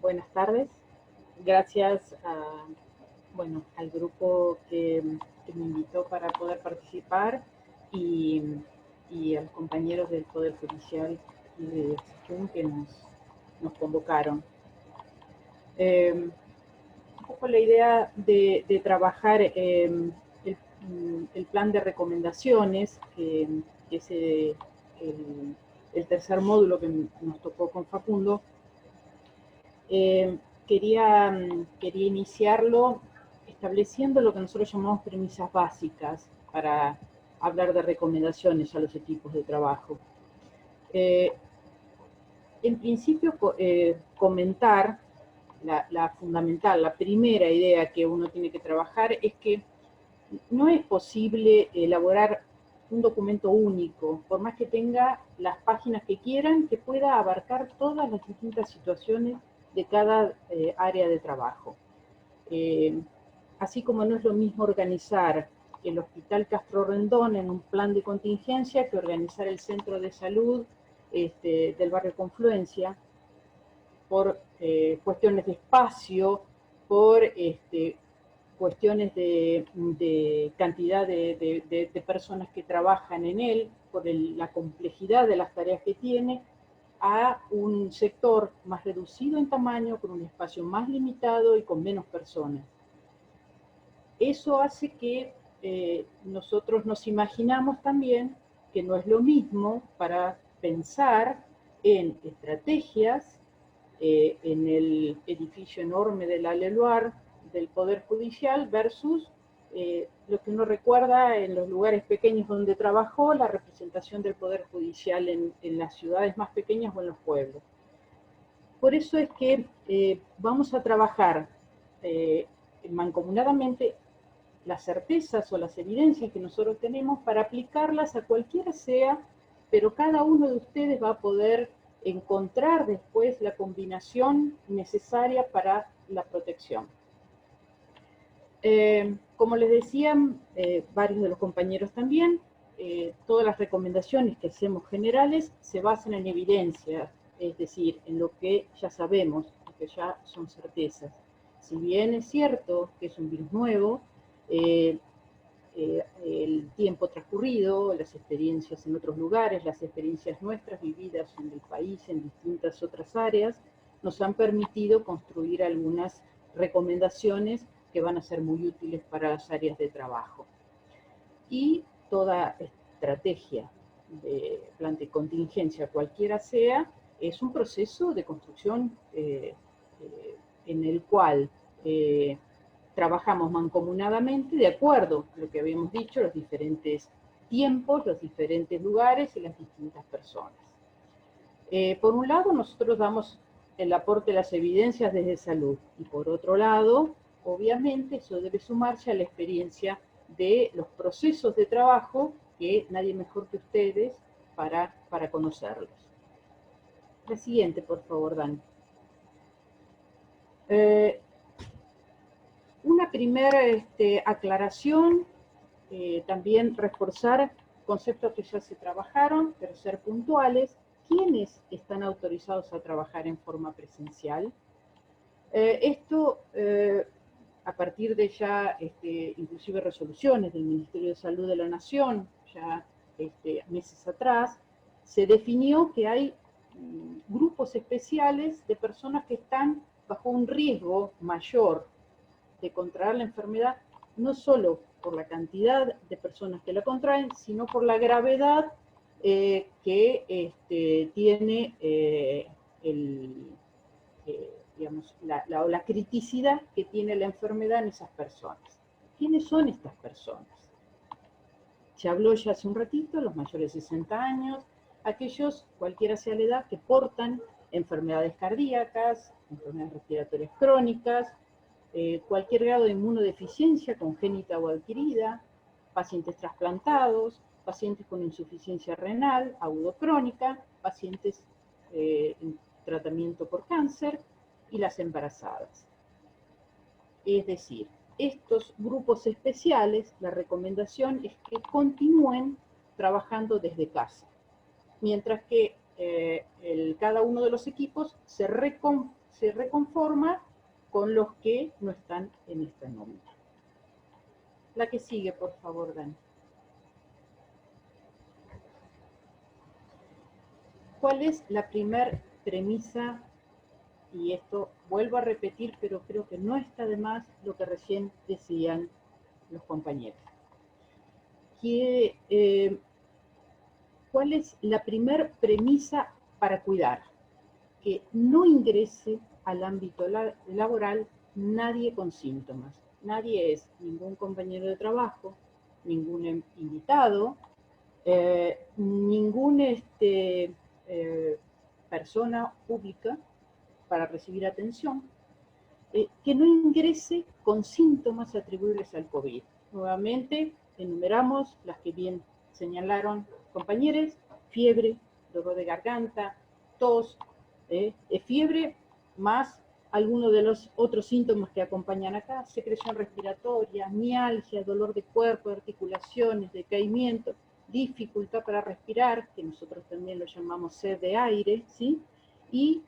Buenas tardes. Gracias al grupo que me invitó para poder participar y, y a los compañeros del Poder Judicial y de SECHUM que nos convocaron. Un poco la idea de trabajar el plan de recomendaciones, que es el tercer módulo que nos tocó con Facundo. Quería iniciarlo estableciendo lo que nosotros llamamos premisas básicas para hablar de recomendaciones a los equipos de trabajo. En principio, comentar la fundamental, la primera idea que uno tiene que trabajar es que no es posible elaborar un documento único, por más que tenga las páginas que quieran, que pueda abarcar todas las distintas situaciones de cada área de trabajo. Así como no es lo mismo organizar el Hospital Castro Rendón en un plan de contingencia que organizar el centro de salud del barrio Confluencia, por cuestiones de espacio, por cuestiones de cantidad de personas que trabajan en él, por la complejidad de las tareas que tiene, a un sector más reducido en tamaño, con un espacio más limitado y con menos personas. Eso hace que nosotros nos imaginamos también que no es lo mismo para pensar en estrategias en el edificio enorme de la Leloir del Poder Judicial versus lo que uno recuerda en los lugares pequeños donde trabajó, la representación del Poder Judicial en las ciudades más pequeñas o en los pueblos. Por eso es que vamos a trabajar mancomunadamente las certezas o las evidencias que nosotros tenemos para aplicarlas a cualquiera sea, pero cada uno de ustedes va a poder encontrar después la combinación necesaria para la protección. Como les decían varios de los compañeros también, todas las recomendaciones que hacemos generales se basan en evidencia, es decir, en lo que ya sabemos, lo que ya son certezas. Si bien es cierto que es un virus nuevo, el tiempo transcurrido, las experiencias en otros lugares, las experiencias nuestras vividas en el país, en distintas otras áreas, nos han permitido construir algunas recomendaciones que van a ser muy útiles para las áreas de trabajo. Y toda estrategia de plan de contingencia, cualquiera sea, es un proceso de construcción en el cual trabajamos mancomunadamente de acuerdo a lo que habíamos dicho, los diferentes tiempos, los diferentes lugares y las distintas personas. Por un lado, nosotros damos el aporte de las evidencias desde salud, y por otro lado, obviamente, eso debe sumarse a la experiencia de los procesos de trabajo, que nadie mejor que ustedes para conocerlos. La siguiente, por favor, Dani. Una primera aclaración, también reforzar conceptos que ya se trabajaron, pero ser puntuales. ¿Quiénes están autorizados a trabajar en forma presencial? Esto, a partir de ya, inclusive resoluciones del Ministerio de Salud de la Nación, ya meses atrás, se definió que hay grupos especiales de personas que están bajo un riesgo mayor de contraer la enfermedad, no solo por la cantidad de personas que la contraen, sino por la gravedad que tiene digamos, la criticidad que tiene la enfermedad en esas personas. ¿Quiénes son estas personas? Se habló ya hace un ratito, los mayores de 60 años, aquellos, cualquiera sea la edad, que portan enfermedades cardíacas, enfermedades respiratorias crónicas, cualquier grado de inmunodeficiencia congénita o adquirida, pacientes trasplantados, pacientes con insuficiencia renal, agudo-crónica, pacientes en tratamiento por cáncer y las embarazadas. Es decir, estos grupos especiales, la recomendación es que continúen trabajando desde casa, mientras que cada uno de los equipos se reconforma con los que no están en esta nómina. La que sigue, por favor, Dani. ¿Cuál es la primera premisa? Y esto vuelvo a repetir, pero creo que no está de más lo que recién decían los compañeros. ¿Cuál es la primera premisa para cuidar? Que no ingrese al ámbito laboral nadie con síntomas. Nadie es ningún compañero de trabajo, ningún invitado, ningún persona pública para recibir atención, que no ingrese con síntomas atribuibles al COVID. Nuevamente, enumeramos las que bien señalaron compañeros: fiebre, dolor de garganta, tos, fiebre, más algunos de los otros síntomas que acompañan acá: secreción respiratoria, mialgia, dolor de cuerpo, articulaciones, decaimiento, dificultad para respirar, que nosotros también lo llamamos sed de aire, ¿sí? Y,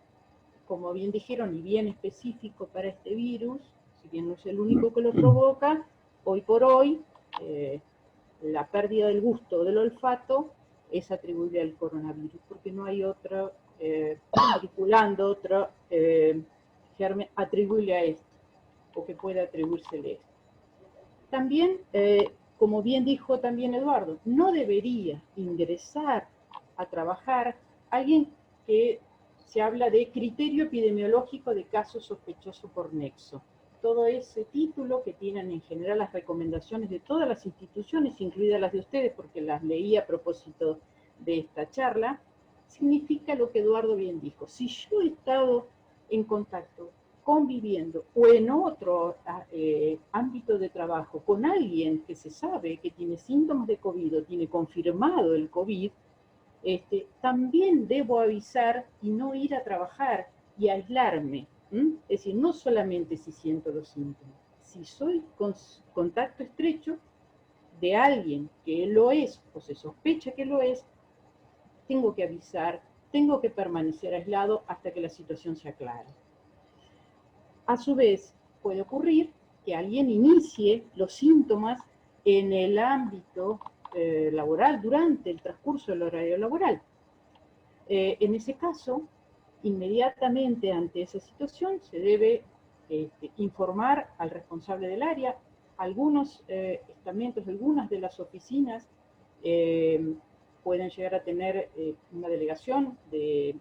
como bien dijeron, y bien específico para este virus, si bien no es el único que lo provoca, hoy por hoy, la pérdida del gusto o del olfato es atribuible al coronavirus, porque no hay otro circulando, otro germen atribuible a esto, o que pueda atribuírsele esto. También, como bien dijo también Eduardo, no debería ingresar a trabajar alguien que se habla de criterio epidemiológico de casos sospechosos por nexo. Todo ese título que tienen en general las recomendaciones de todas las instituciones, incluidas las de ustedes, porque las leí a propósito de esta charla, significa lo que Eduardo bien dijo. Si yo he estado en contacto, conviviendo o en otro ámbito de trabajo con alguien que se sabe que tiene síntomas de COVID o tiene confirmado el COVID, también debo avisar y no ir a trabajar y aislarme. Es decir, no solamente si siento los síntomas, si soy contacto estrecho de alguien que lo es o se sospecha que lo es, tengo que avisar, tengo que permanecer aislado hasta que la situación se aclare. A su vez, puede ocurrir que alguien inicie los síntomas en el ámbito laboral durante el transcurso del horario laboral. En ese caso, inmediatamente ante esa situación se debe informar al responsable del área. Algunos estamentos, algunas de las oficinas pueden llegar a tener una delegación de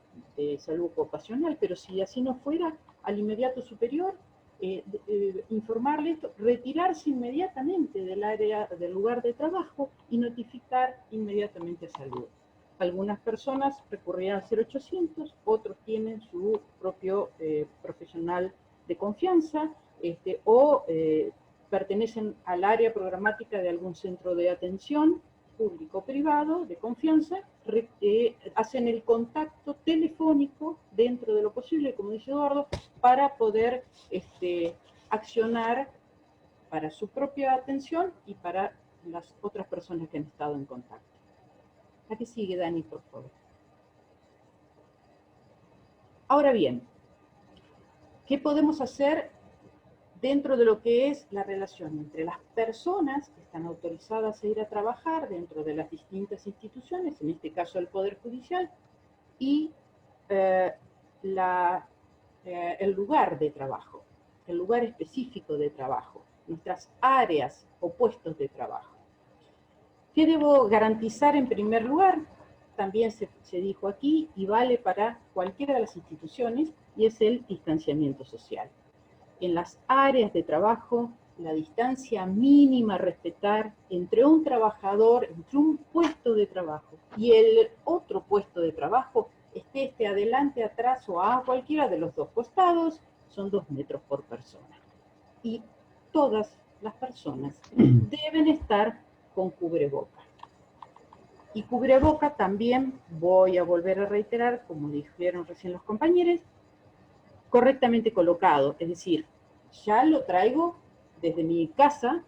salud ocupacional, pero si así no fuera, al inmediato superior, informarle esto, retirarse inmediatamente del área, del lugar de trabajo y notificar inmediatamente a salud. Algunas personas recurrirán al 0800, otros tienen su propio profesional de confianza o pertenecen al área programática de algún centro de atención público o privado de confianza, hacen el contacto telefónico dentro de lo posible, como dice Eduardo, para poder accionar para su propia atención y para las otras personas que han estado en contacto. ¿A qué sigue, Dani, por favor? Ahora bien, ¿qué podemos hacer dentro de lo que es la relación entre las personas que están autorizadas a ir a trabajar dentro de las distintas instituciones, en este caso el Poder Judicial, y el lugar de trabajo, el lugar específico de trabajo, nuestras áreas o puestos de trabajo? ¿Qué debo garantizar en primer lugar? También se dijo aquí y vale para cualquiera de las instituciones, y es el distanciamiento social. En las áreas de trabajo, la distancia mínima a respetar entre un trabajador, entre un puesto de trabajo y el otro puesto de trabajo, esté adelante, atrás o a cualquiera de los dos costados, son 2 metros por persona. Y todas las personas deben estar con cubrebocas. Y cubreboca también, voy a volver a reiterar, como dijeron recién los compañeros, correctamente colocado, es decir, ya lo traigo desde mi casa,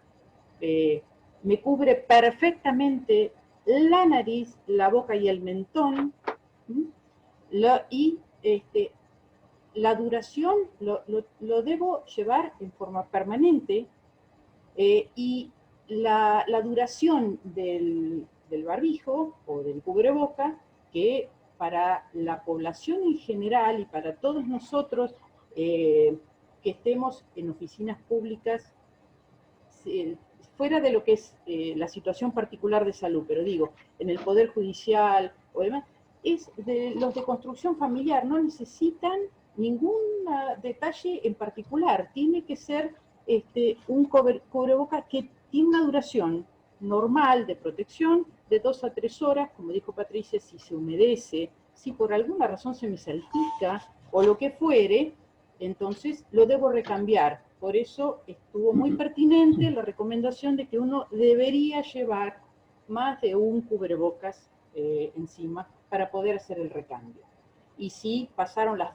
me cubre perfectamente la nariz, la boca y el mentón, y la duración lo debo llevar en forma permanente, y la duración del barbijo o del cubreboca, que para la población en general y para todos nosotros que estemos en oficinas públicas, fuera de lo que es la situación particular de salud, pero digo, en el Poder Judicial o demás, es de los de construcción familiar, no necesitan ningún detalle en particular, tiene que ser un cubreboca que tiene una duración normal de protección de 2 a 3 horas, como dijo Patricia, si se humedece, si por alguna razón se me salpica o lo que fuere, entonces lo debo recambiar. Por eso estuvo muy pertinente la recomendación de que uno debería llevar más de un cubrebocas encima para poder hacer el recambio. Y si pasaron las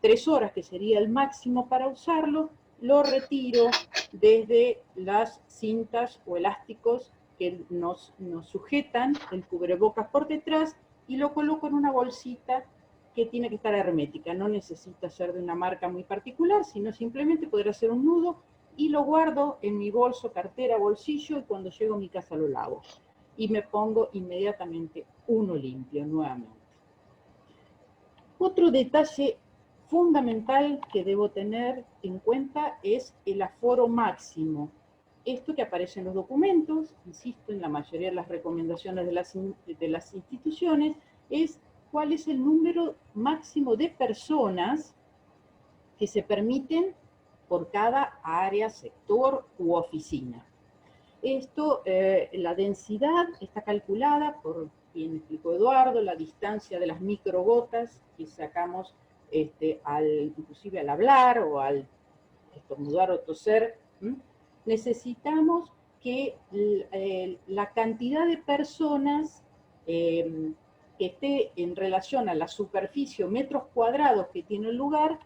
3 horas, que sería el máximo para usarlo, lo retiro desde las cintas o elásticos que nos sujetan el cubrebocas por detrás y lo coloco en una bolsita que tiene que estar hermética, no necesita ser de una marca muy particular, sino simplemente poder hacer un nudo y lo guardo en mi bolso, cartera, bolsillo, y cuando llego a mi casa lo lavo. Y me pongo inmediatamente uno limpio nuevamente. Otro detalle fundamental que debo tener en cuenta es el aforo máximo. Esto que aparece en los documentos, insisto, en la mayoría de las recomendaciones de las instituciones, es cuál es el número máximo de personas que se permiten por cada área, sector u oficina. Esto, la densidad está calculada por quien explicó Eduardo, la distancia de las microgotas que sacamos inclusive al hablar o al estornudar o toser. Necesitamos que la cantidad de personas que esté en relación a la superficie o metros cuadrados que tiene el lugar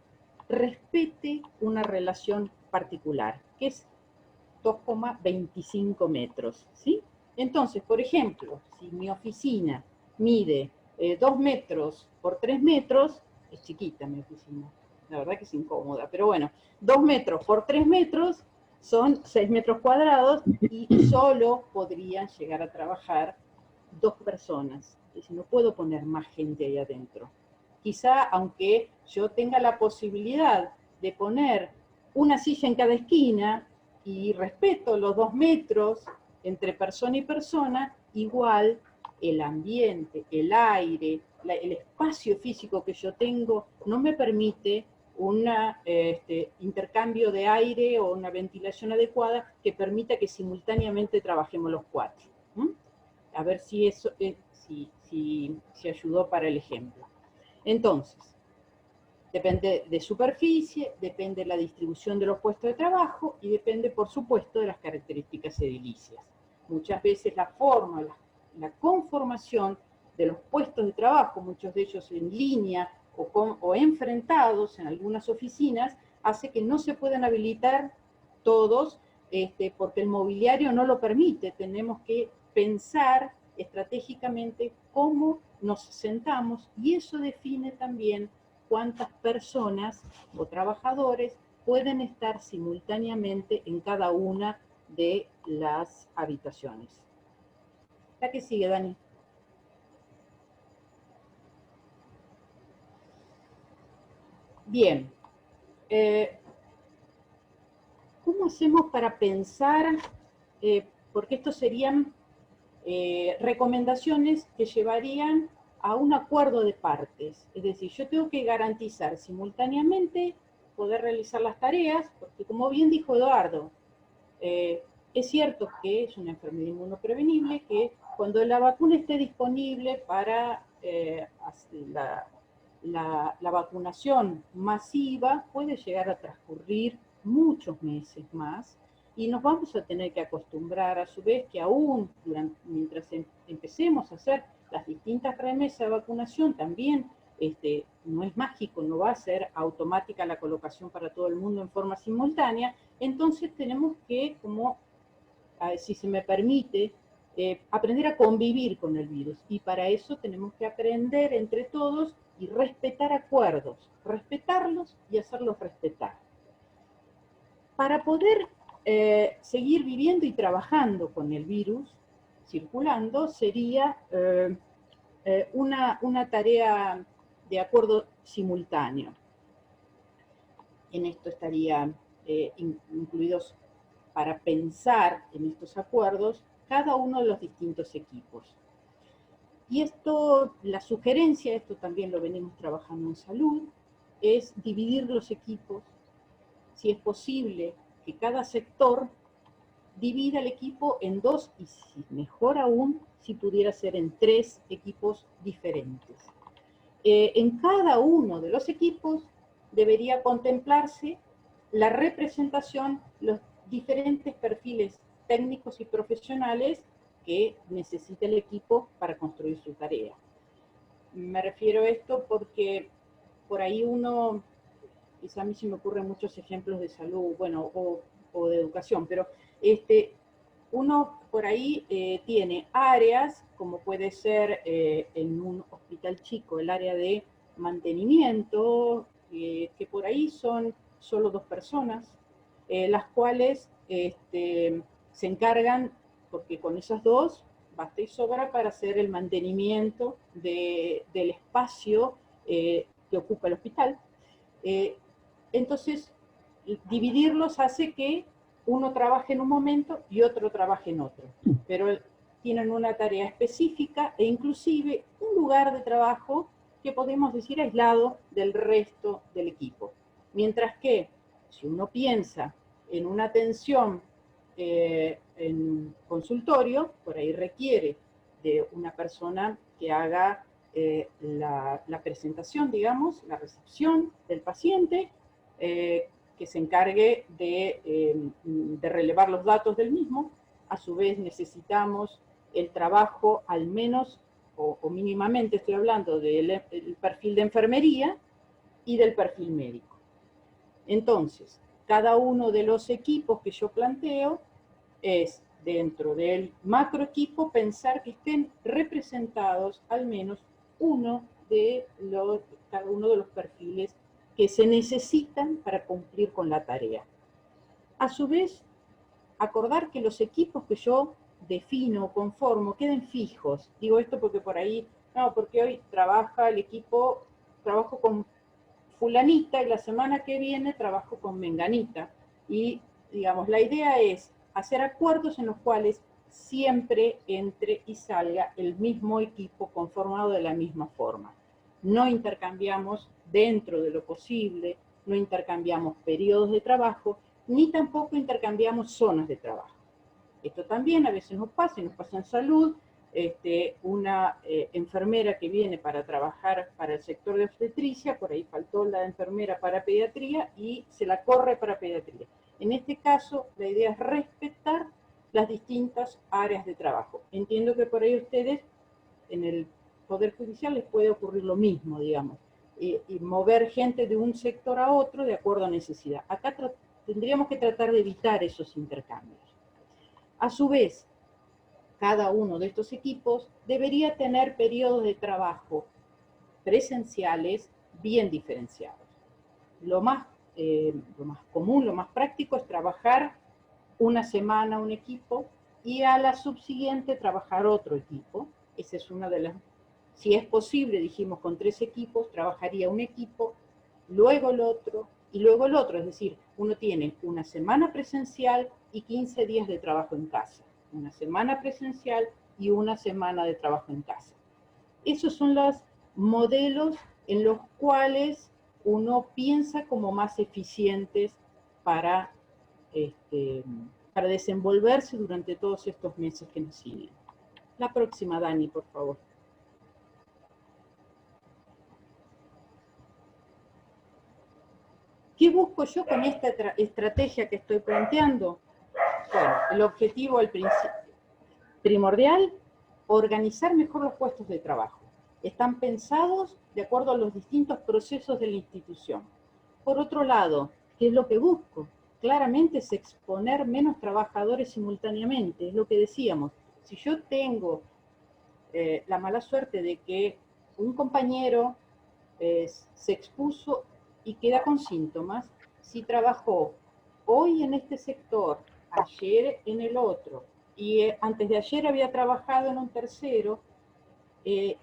respete una relación particular, que es 2,25 metros, ¿sí? Entonces, por ejemplo, si mi oficina mide 2 metros por 3 metros, es chiquita mi oficina, la verdad que es incómoda, pero bueno, 2 metros por 3 metros son 6 metros cuadrados y solo podrían llegar a trabajar 2 personas. Es decir, no puedo poner más gente ahí adentro. Quizá, aunque yo tenga la posibilidad de poner una silla en cada esquina y respeto los 2 metros entre persona y persona, igual el ambiente, el aire, el espacio físico que yo tengo no me permite un intercambio de aire o una ventilación adecuada que permita que simultáneamente trabajemos los 4. A ver si eso si ayudó para el ejemplo. Entonces, depende de superficie, depende de la distribución de los puestos de trabajo y depende, por supuesto, de las características edilicias. Muchas veces la forma, la conformación de los puestos de trabajo, muchos de ellos en línea o enfrentados en algunas oficinas, hace que no se puedan habilitar todos porque el mobiliario no lo permite. Tenemos que pensar estratégicamente cómo nos sentamos y eso define también cuántas personas o trabajadores pueden estar simultáneamente en cada una de las habitaciones. ¿La que sigue, Dani? Bien. ¿Cómo hacemos para pensar? Porque estos serían recomendaciones que llevarían a un acuerdo de partes. Es decir, yo tengo que garantizar simultáneamente poder realizar las tareas, porque como bien dijo Eduardo, es cierto que es una enfermedad inmunoprevenible, que cuando la vacuna esté disponible para la vacunación masiva, puede llegar a transcurrir muchos meses más, Y nos vamos a tener que acostumbrar a su vez que aún mientras empecemos a hacer las distintas remesas de vacunación, también no es mágico, no va a ser automática la colocación para todo el mundo en forma simultánea, entonces tenemos que, como, si se me permite, aprender a convivir con el virus. Y para eso tenemos que aprender entre todos y respetar acuerdos, respetarlos y hacerlos respetar. Para poder seguir viviendo y trabajando con el virus circulando, sería una tarea de acuerdo simultáneo. En esto estarían incluidos, para pensar en estos acuerdos, cada uno de los distintos equipos. Y esto, la sugerencia, esto también lo venimos trabajando en salud, es dividir los equipos. Si es posible que cada sector divida el equipo en 2 y si mejor aún, si pudiera ser en 3 equipos diferentes. En cada uno de los equipos debería contemplarse la representación, los diferentes perfiles técnicos y profesionales que necesita el equipo para construir su tarea. Me refiero a esto porque por ahí uno, quizá a mí se me ocurren muchos ejemplos de salud, bueno, o de educación, pero uno por ahí tiene áreas, como puede ser en un hospital chico, el área de mantenimiento, que por ahí son solo 2 personas, las cuales se encargan, porque con esas 2 basta y sobra para hacer el mantenimiento del espacio que ocupa el hospital. Entonces, dividirlos hace que uno trabaje en un momento y otro trabaje en otro, pero tienen una tarea específica e inclusive un lugar de trabajo que podemos decir aislado del resto del equipo. Mientras que si uno piensa en una atención en consultorio, por ahí requiere de una persona que haga la presentación, digamos, la recepción del paciente, que se encargue de relevar los datos del mismo. A su vez necesitamos el trabajo, al menos o mínimamente estoy hablando del perfil de enfermería y del perfil médico. Entonces, cada uno de los equipos que yo planteo es, dentro del macroequipo, pensar que estén representados al menos cada uno de los perfiles que se necesitan para cumplir con la tarea. A su vez, acordar que los equipos que yo defino o conformo queden fijos. Digo esto porque por ahí, no, porque hoy trabaja el equipo, trabajo con fulanita y la semana que viene trabajo con menganita. Y, digamos, la idea es hacer acuerdos en los cuales siempre entre y salga el mismo equipo conformado de la misma forma. No intercambiamos dentro de lo posible, no intercambiamos periodos de trabajo, ni tampoco intercambiamos zonas de trabajo. Esto también a veces nos pasa en salud. Una enfermera que viene para trabajar para el sector de obstetricia, por ahí faltó la enfermera para pediatría y se la corre para pediatría. En este caso, la idea es respetar las distintas áreas de trabajo. Entiendo que por ahí ustedes, en el Poder Judicial, les puede ocurrir lo mismo, digamos, y mover gente de un sector a otro de acuerdo a necesidad. Acá tendríamos que tratar de evitar esos intercambios. A su vez, cada uno de estos equipos debería tener periodos de trabajo presenciales bien diferenciados. Lo más común, lo más práctico es trabajar una semana un equipo y a la subsiguiente trabajar otro equipo. Esa es una de las, si es posible, dijimos con 3 equipos, trabajaría un equipo, luego el otro y luego el otro. Es decir, uno tiene una semana presencial y 15 días de trabajo en casa. Una semana presencial y una semana de trabajo en casa. Esos son los modelos en los cuales uno piensa como más eficientes para desenvolverse durante todos estos meses que nos siguen. La próxima, Dani, por favor. ¿Qué busco yo con esta estrategia que estoy planteando? Bueno, el objetivo primordial, organizar mejor los puestos de trabajo. Están pensados de acuerdo a los distintos procesos de la institución. Por otro lado, ¿qué es lo que busco? Claramente es exponer menos trabajadores simultáneamente, es lo que decíamos. Si yo tengo la mala suerte de que un compañero se expuso y queda con síntomas, si trabajó hoy en este sector, ayer en el otro, y antes de ayer había trabajado en un tercero,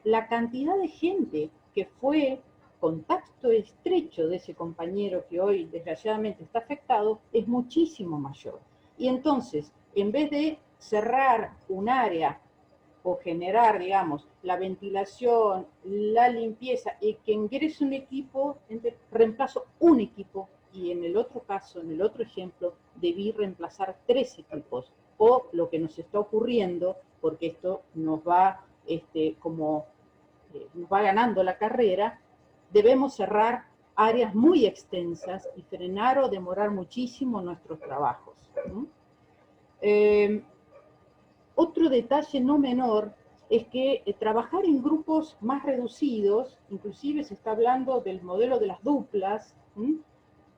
la cantidad de gente que fue contacto estrecho de ese compañero que hoy desgraciadamente está afectado es muchísimo mayor. Y entonces, en vez de cerrar un área o generar, digamos, la ventilación, la limpieza, y que ingrese un equipo, reemplazo un equipo, y en el otro caso, en el otro ejemplo, debí reemplazar 3 equipos, o lo que nos está ocurriendo, porque esto nos va, nos va ganando la carrera, debemos cerrar áreas muy extensas y frenar o demorar muchísimo nuestros trabajos. Otro detalle no menor es que trabajar en grupos más reducidos, inclusive se está hablando del modelo de las duplas,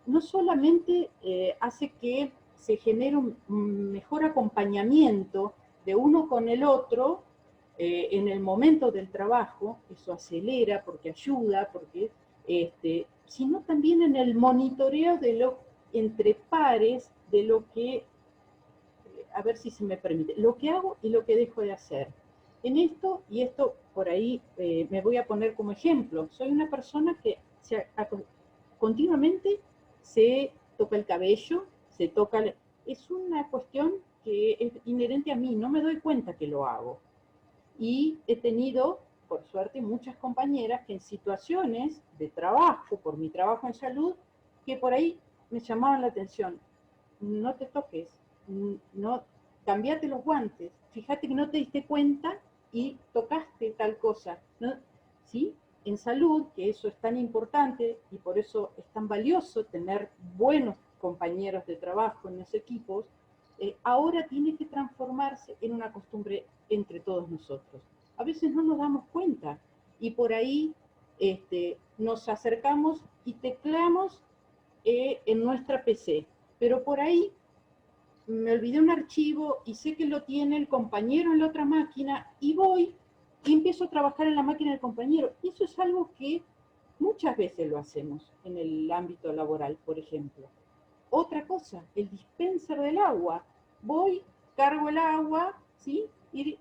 no solamente hace que se genere un mejor acompañamiento de uno con el otro en el momento del trabajo, eso acelera porque ayuda, porque, sino también en el monitoreo de lo entre pares de lo que, a ver si se me permite, lo que hago y lo que dejo de hacer. En esto, y esto por ahí me voy a poner como ejemplo, soy una persona que continuamente se toca el cabello, se toca, es una cuestión que es inherente a mí, no me doy cuenta que lo hago. Y he tenido, por suerte, muchas compañeras que en situaciones de trabajo, por mi trabajo en salud, que por ahí me llamaban la atención, no te toques, no, cambiate los guantes, fíjate que no te diste cuenta y tocaste tal cosa, ¿no? ¿Sí? En salud, que eso es tan importante y por eso es tan valioso tener buenos compañeros de trabajo en los equipos, ahora tiene que transformarse en una costumbre entre todos nosotros. A veces no nos damos cuenta y por ahí nos acercamos y tecleamos en nuestra PC, pero por ahí me olvidé un archivo y sé que lo tiene el compañero en la otra máquina y voy y empiezo a trabajar en la máquina del compañero. Y eso es algo que muchas veces lo hacemos en el ámbito laboral, por ejemplo. Otra cosa, el dispenser del agua. Voy, cargo el agua, ¿sí? Y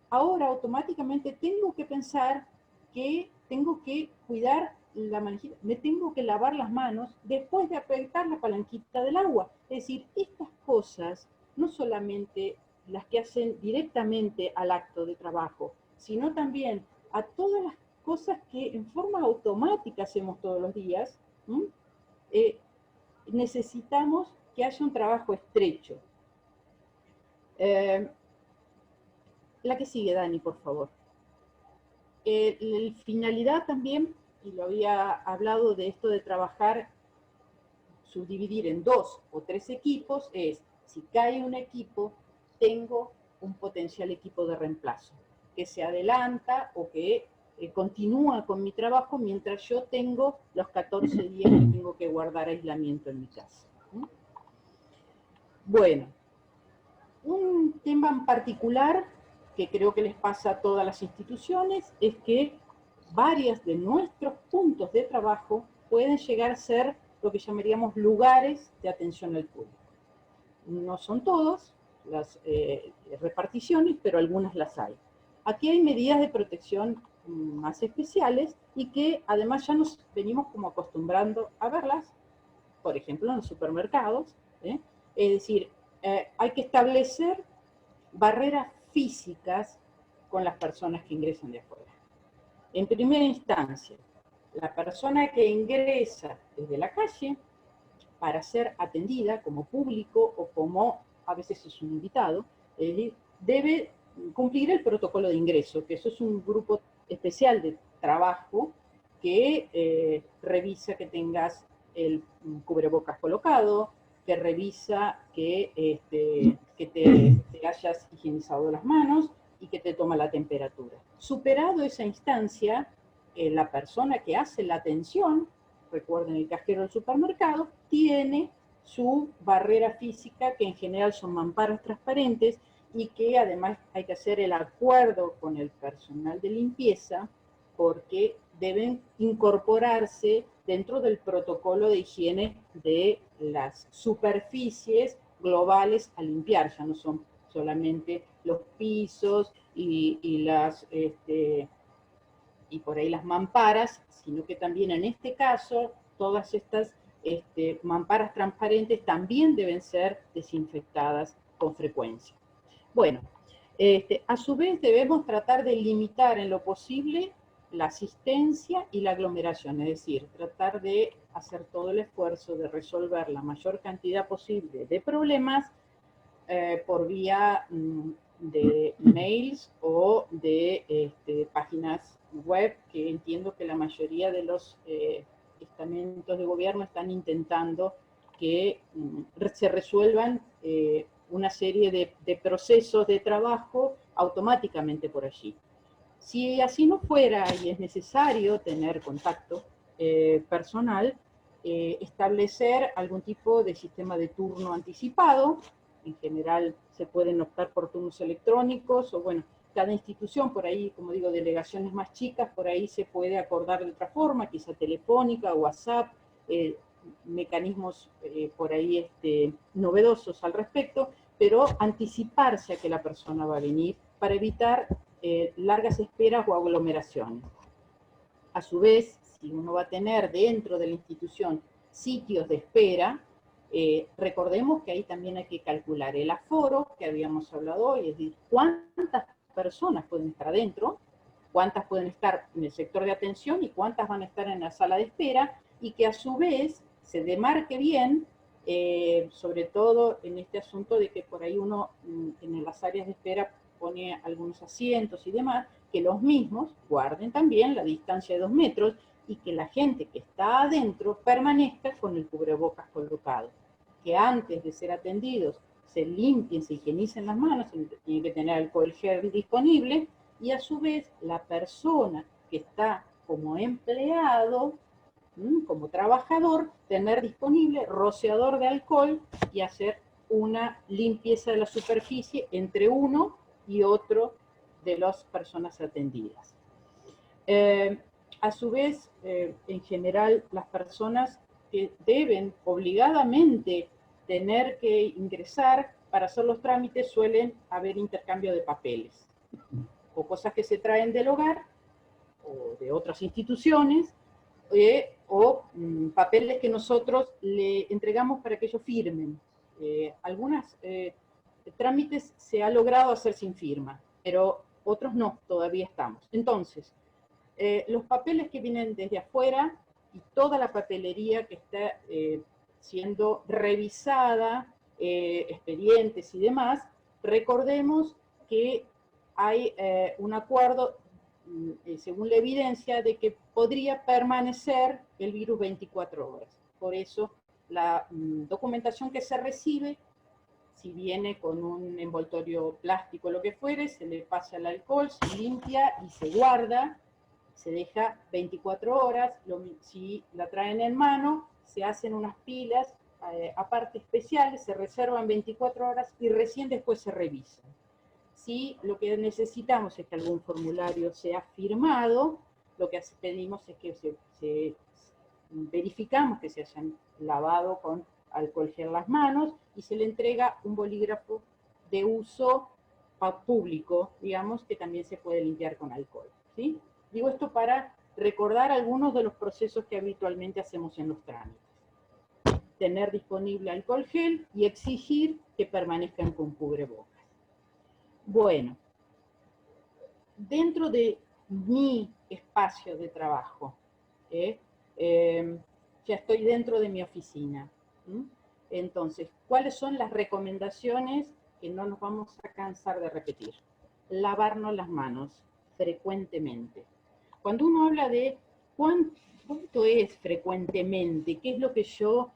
ahora automáticamente tengo que pensar que tengo que cuidar la manijita, me tengo que lavar las manos después de apretar la palanquita del agua. Es decir, estas cosas no solamente las que hacen directamente al acto de trabajo, sino también a todas las cosas que en forma automática hacemos todos los días, necesitamos que haya un trabajo estrecho. La que sigue, Dani, por favor. La finalidad también, y lo había hablado de esto de trabajar, subdividir en 2 o 3 equipos, es, si cae un equipo, tengo un potencial equipo de reemplazo, que se adelanta o que continúa con mi trabajo mientras yo tengo los 14 días que tengo que guardar aislamiento en mi casa. Bueno, un tema en particular que creo que les pasa a todas las instituciones es que varias de nuestros puntos de trabajo pueden llegar a ser lo que llamaríamos lugares de atención al público. No son todas las reparticiones, pero algunas las hay. Aquí hay medidas de protección más especiales y que además ya nos venimos como acostumbrando a verlas, por ejemplo en los supermercados, es decir, hay que establecer barreras físicas con las personas que ingresan de afuera. En primera instancia, la persona que ingresa desde la calle para ser atendida como público o como a veces es un invitado, debe cumplir el protocolo de ingreso, que eso es un grupo especial de trabajo que revisa que tengas el cubrebocas colocado, que revisa que te hayas higienizado las manos y que te toma la temperatura. Superado esa instancia, la persona que hace la atención, recuerden el cajero del supermercado, tiene su barrera física, que en general son mamparas transparentes, y que además hay que hacer el acuerdo con el personal de limpieza, porque deben incorporarse dentro del protocolo de higiene de las superficies globales a limpiar. Ya no son solamente los pisos y por ahí las mamparas, sino que también en este caso todas estas mamparas transparentes también deben ser desinfectadas con frecuencia. Bueno, a su vez debemos tratar de limitar en lo posible la asistencia y la aglomeración, es decir, tratar de hacer todo el esfuerzo de resolver la mayor cantidad posible de problemas por vía de mails o de páginas web, que entiendo que la mayoría de los estamentos de gobierno están intentando que se resuelvan una serie de procesos de trabajo automáticamente por allí. Si así no fuera y es necesario tener contacto personal, establecer algún tipo de sistema de turno anticipado. En general se pueden optar por turnos electrónicos, o bueno, cada institución, por ahí, como digo, delegaciones más chicas, por ahí se puede acordar de otra forma, quizá telefónica, WhatsApp, mecanismos por ahí novedosos al respecto, pero anticiparse a que la persona va a venir para evitar largas esperas o aglomeraciones. A su vez, si uno va a tener dentro de la institución sitios de espera, recordemos que ahí también hay que calcular el aforo, que habíamos hablado hoy, es decir, cuántas personas pueden estar adentro, cuántas pueden estar en el sector de atención y cuántas van a estar en la sala de espera, y que a su vez se demarque bien, sobre todo en este asunto de que por ahí uno en las áreas de espera pone algunos asientos y demás, que los mismos guarden también la distancia de 2 metros y que la gente que está adentro permanezca con el cubrebocas colocado. Que antes de ser atendidos se limpien, se higienicen las manos, tienen que tener alcohol gel disponible, y a su vez la persona que está como empleado, como trabajador, tener disponible rociador de alcohol y hacer una limpieza de la superficie entre uno y otro de las personas atendidas. A su vez, en general, las personas que deben obligadamente tener que ingresar para hacer los trámites, suelen haber intercambio de papeles, o cosas que se traen del hogar o de otras instituciones, o papeles que nosotros le entregamos para que ellos firmen. Algunos trámites se ha logrado hacer sin firma, pero otros no, todavía estamos. Entonces, los papeles que vienen desde afuera y toda la papelería que está siendo revisada, expedientes y demás, recordemos que hay un acuerdo, según la evidencia, de que podría permanecer el virus 24 horas. Por eso la documentación que se recibe, si viene con un envoltorio plástico o lo que fuere, se le pasa el alcohol, se limpia y se guarda, se deja 24 horas, si la traen en mano, se hacen unas pilas aparte especiales, se reservan 24 horas y recién después se revisan. Si lo que necesitamos es que algún formulario sea firmado, lo que pedimos es que verificamos que se hayan lavado con alcohol gel las manos y se le entrega un bolígrafo de uso público, digamos, que también se puede limpiar con alcohol, ¿sí? Digo esto para recordar algunos de los procesos que habitualmente hacemos en los trámites. Tener disponible alcohol gel y exigir que permanezcan con cubrebocas. Bueno, dentro de mi espacio de trabajo, ya estoy dentro de mi oficina. Entonces, ¿cuáles son las recomendaciones que no nos vamos a cansar de repetir? Lavarnos las manos frecuentemente. Cuando uno habla de cuánto es frecuentemente, qué es lo que yo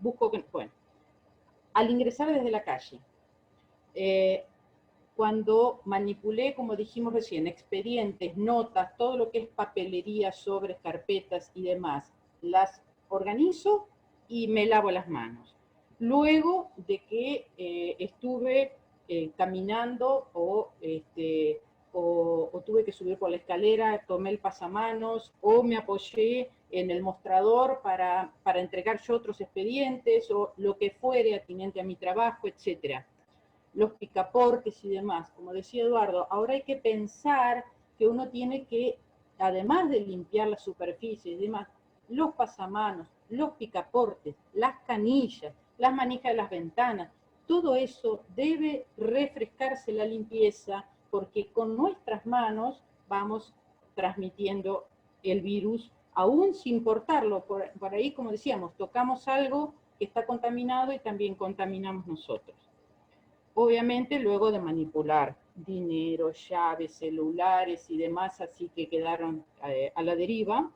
busco que, bueno, al ingresar desde la calle, cuando manipulé, como dijimos recién, expedientes, notas, todo lo que es papelería, sobres, carpetas y demás, las organizo y me lavo las manos. Luego de que estuve caminando o tuve que subir por la escalera, tomé el pasamanos o me apoyé en el mostrador para entregar yo otros expedientes o lo que fuere atinente a mi trabajo, etcétera. Los picaportes y demás. Como decía Eduardo, ahora hay que pensar que uno tiene que, además de limpiar las superficies y demás, los pasamanos, los picaportes, las canillas, las manijas de las ventanas, todo eso debe refrescarse la limpieza porque con nuestras manos vamos transmitiendo el virus, aún sin portarlo. Por ahí, como decíamos, tocamos algo que está contaminado y también contaminamos nosotros. Obviamente luego de manipular dinero, llaves, celulares y demás, así que quedaron a la deriva,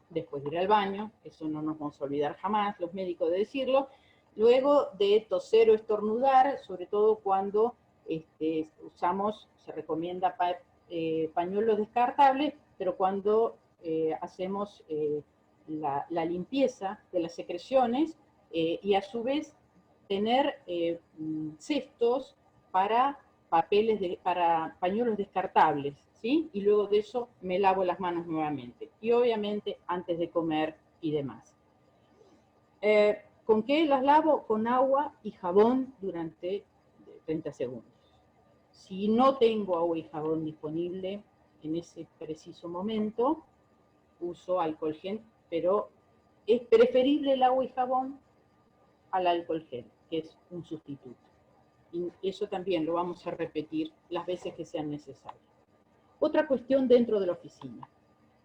después de ir al baño, eso no nos vamos a olvidar jamás, los médicos de decirlo, luego de toser o estornudar, sobre todo cuando usamos, se recomienda pañuelos descartables, pero cuando hacemos la limpieza de las secreciones y a su vez tener cestos para para pañuelos descartables, ¿sí? Y luego de eso me lavo las manos nuevamente. Y obviamente antes de comer y demás. ¿Con qué las lavo? Con agua y jabón durante 30 segundos. Si no tengo agua y jabón disponible en ese preciso momento, uso alcohol gel, pero es preferible el agua y jabón al alcohol gel, que es un sustituto. Y eso también lo vamos a repetir las veces que sean necesarias. Otra cuestión dentro de la oficina,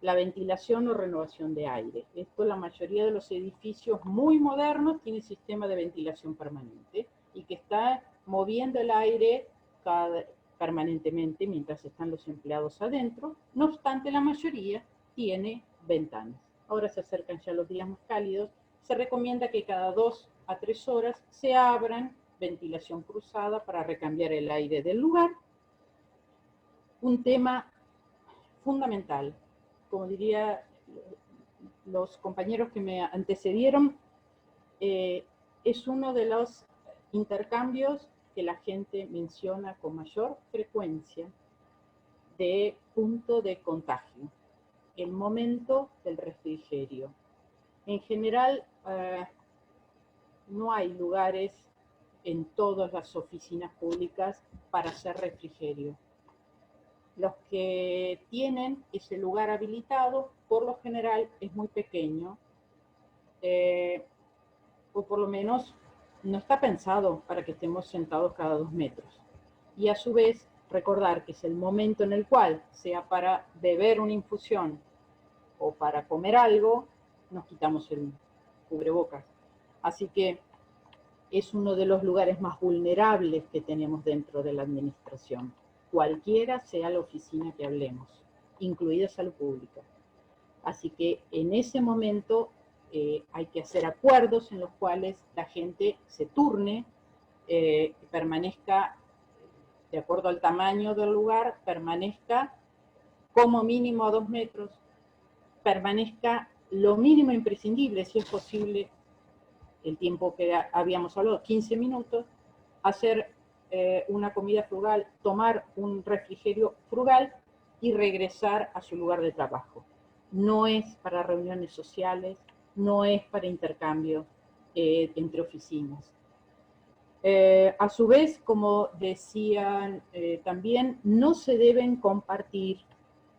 la ventilación o renovación de aire. Esto, la mayoría de los edificios muy modernos tienen sistema de ventilación permanente y que está moviendo el aire permanentemente mientras están los empleados adentro. No obstante, la mayoría tiene ventanas. Ahora se acercan ya los días más cálidos. Se recomienda que cada 2 a 3 horas se abran ventilación cruzada para recambiar el aire del lugar. Un tema fundamental, como diría los compañeros que me antecedieron, es uno de los intercambios que la gente menciona con mayor frecuencia de punto de contagio, el momento del refrigerio. En general, no hay lugares en todas las oficinas públicas para hacer refrigerio. Los que tienen ese lugar habilitado, por lo general, es muy pequeño, o por lo menos no está pensado para que estemos sentados cada 2 metros. Y a su vez, recordar que es el momento en el cual, sea para beber una infusión o para comer algo, nos quitamos el cubrebocas. Así que es uno de los lugares más vulnerables que tenemos dentro de la administración, cualquiera sea la oficina que hablemos, incluida salud pública. Así que en ese momento hay que hacer acuerdos en los cuales la gente se turne, permanezca, de acuerdo al tamaño del lugar, permanezca como mínimo a 2 metros, permanezca lo mínimo imprescindible, si es posible, el tiempo que habíamos hablado, 15 minutos, hacer una comida frugal, tomar un refrigerio frugal y regresar a su lugar de trabajo. No es para reuniones sociales, no es para intercambio entre oficinas. A su vez, como decían también, no se deben compartir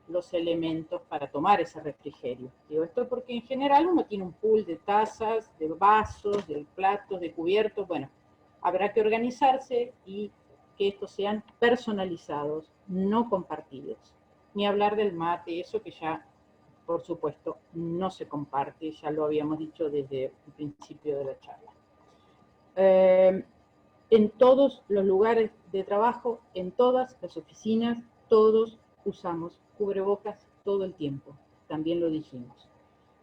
los elementos para tomar ese refrigerio. Digo esto porque en general uno tiene un pool de tazas, de vasos, de platos, de cubiertos. Bueno, habrá que organizarse y que estos sean personalizados, no compartidos. Ni hablar del mate, eso que ya, por supuesto, no se comparte, ya lo habíamos dicho desde el principio de la charla. En todos los lugares de trabajo, en todas las oficinas, todos usamos cubrebocas todo el tiempo, también lo dijimos.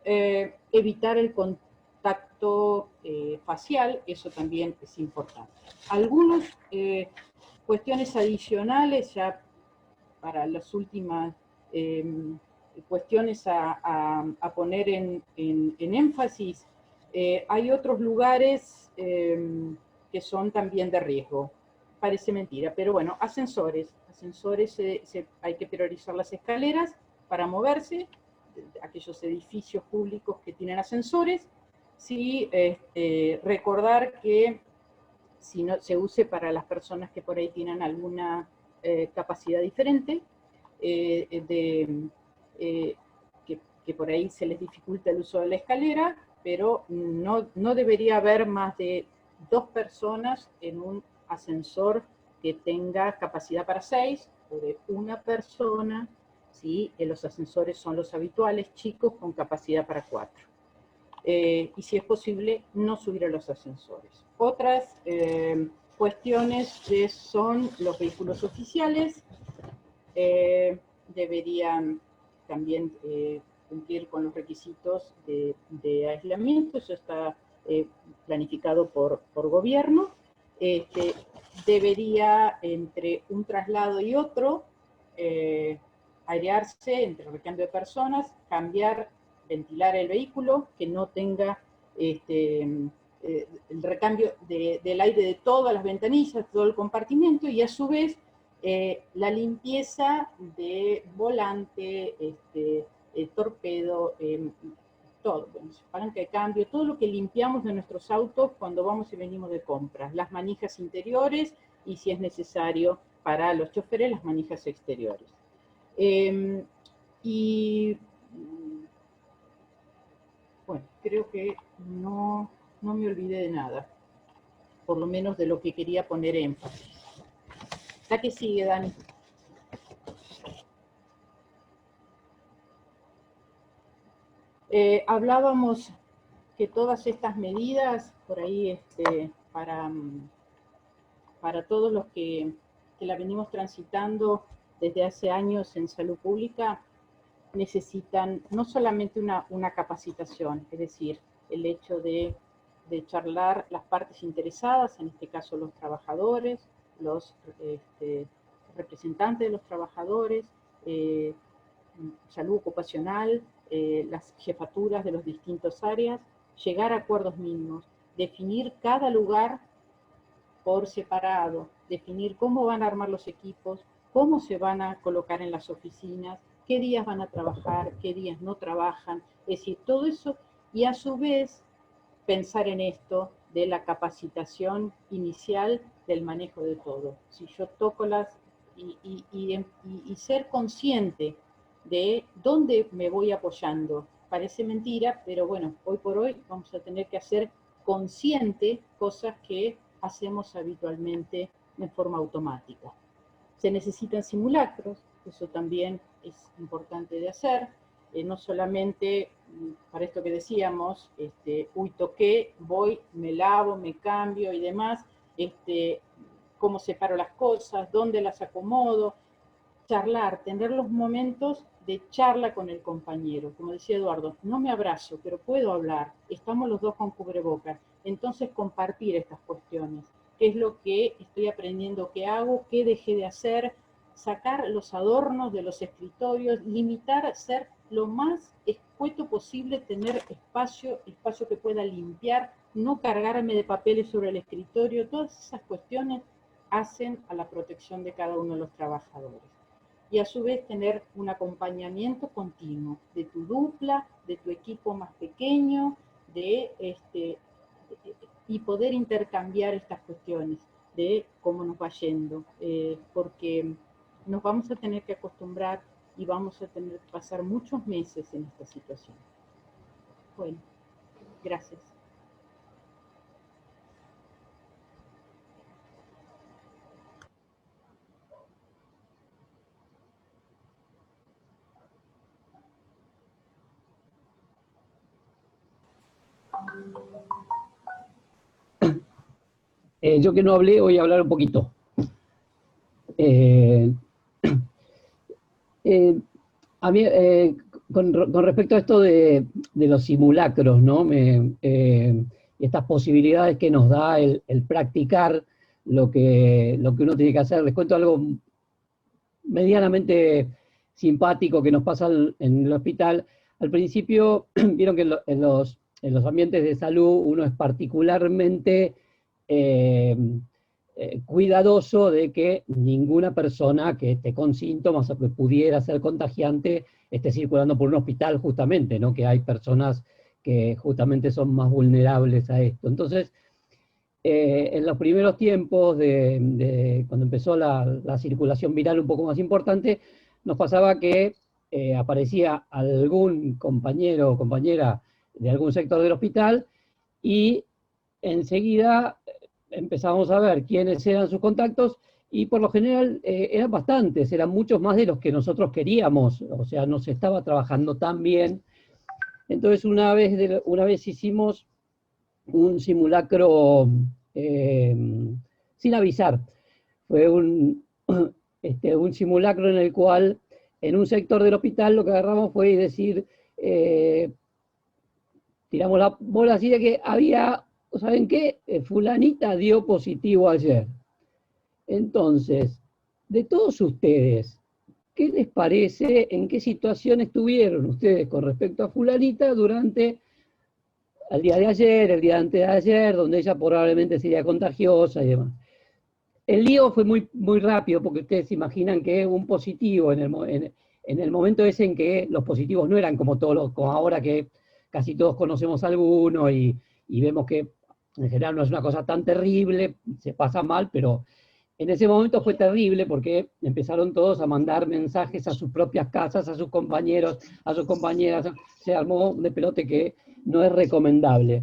Evitar el tacto facial, eso también es importante. Algunas cuestiones adicionales, ya para las últimas cuestiones a poner en énfasis, hay otros lugares que son también de riesgo. Parece mentira, pero bueno, ascensores. Hay que priorizar las escaleras para moverse, aquellos edificios públicos que tienen ascensores. Sí, recordar que si no se use para las personas que por ahí tienen alguna capacidad diferente, que por ahí se les dificulta el uso de la escalera, pero no debería haber más de 2 personas en un ascensor que tenga capacidad para 6, o de una persona, ¿sí? Los ascensores son los habituales, chicos, con capacidad para 4. Y si es posible, no subir a los ascensores. Otras cuestiones son los vehículos oficiales, deberían también cumplir con los requisitos de aislamiento, eso está planificado por gobierno. Debería, entre un traslado y otro, airearse entre recambio de personas, ventilar el vehículo, que no tenga el recambio del aire de todas las ventanillas, todo el compartimento, y a su vez la limpieza de volante, torpedo, todo, bueno, palanca de cambio, todo lo que limpiamos de nuestros autos cuando vamos y venimos de compras, las manijas interiores y, si es necesario, para los choferes, las manijas exteriores. Y bueno, creo que no me olvidé de nada, por lo menos de lo que quería poner énfasis. ¿La que sigue, Dani? Hablábamos que todas estas medidas, por ahí, para todos los que la venimos transitando desde hace años en salud pública, necesitan no solamente una capacitación, es decir, el hecho de charlar las partes interesadas, en este caso los trabajadores, los representantes de los trabajadores, salud ocupacional, las jefaturas de las distintas áreas, llegar a acuerdos mínimos, definir cada lugar por separado, definir cómo van a armar los equipos, cómo se van a colocar en las oficinas, qué días van a trabajar, qué días no trabajan, es decir, todo eso, y a su vez pensar en esto de la capacitación inicial del manejo de todo. Si yo toco y ser consciente de dónde me voy apoyando. Parece mentira, pero bueno, hoy por hoy vamos a tener que hacer consciente cosas que hacemos habitualmente de forma automática. Se necesitan simulacros, eso también es importante de hacer, no solamente para esto que decíamos, uy, toqué, voy, me lavo, me cambio y demás, cómo separo las cosas, dónde las acomodo, charlar, tener los momentos de charla con el compañero. Como decía Eduardo, no me abrazo, pero puedo hablar, estamos los dos con cubrebocas, entonces compartir estas cuestiones, qué es lo que estoy aprendiendo, qué hago, qué dejé de hacer, sacar los adornos de los escritorios, limitar, ser lo más escueto posible, tener espacio que pueda limpiar, no cargarme de papeles sobre el escritorio, todas esas cuestiones hacen a la protección de cada uno de los trabajadores. Y a su vez tener un acompañamiento continuo de tu dupla, de tu equipo más pequeño, y poder intercambiar estas cuestiones de cómo nos va yendo, porque nos vamos a tener que acostumbrar y vamos a tener que pasar muchos meses en esta situación. Bueno, gracias. Yo que no hablé, voy a hablar un poquito. A mí, con respecto a esto de los simulacros, ¿no? Estas posibilidades que nos da el practicar lo que uno tiene que hacer. Les cuento algo medianamente simpático que nos pasa en el hospital. Al principio, vieron que en los ambientes de salud uno es particularmente cuidadoso de que ninguna persona que esté con síntomas o que pudiera ser contagiante esté circulando por un hospital justamente, ¿no? Que hay personas que justamente son más vulnerables a esto. Entonces, en los primeros tiempos cuando empezó la circulación viral un poco más importante, nos pasaba que aparecía algún compañero o compañera de algún sector del hospital y enseguida empezamos a ver quiénes eran sus contactos y por lo general eran bastantes, eran muchos más de los que nosotros queríamos, o sea, no se estaba trabajando tan bien. Entonces una vez hicimos un simulacro sin avisar. Fue un simulacro en el cual en un sector del hospital lo que agarramos fue decir, tiramos la bola así de que había, ¿saben qué? Fulanita dio positivo ayer. Entonces, de todos ustedes, ¿qué les parece, en qué situación estuvieron ustedes con respecto a fulanita durante el día de ayer, el día antes de ayer, donde ella probablemente sería contagiosa y demás? El lío fue muy, muy rápido, porque ustedes se imaginan que un positivo en el momento ese en que los positivos no eran como como ahora que casi todos conocemos a alguno y vemos que en general no es una cosa tan terrible, se pasa mal, pero en ese momento fue terrible porque empezaron todos a mandar mensajes a sus propias casas, a sus compañeros, a sus compañeras. Se armó un despelote que no es recomendable.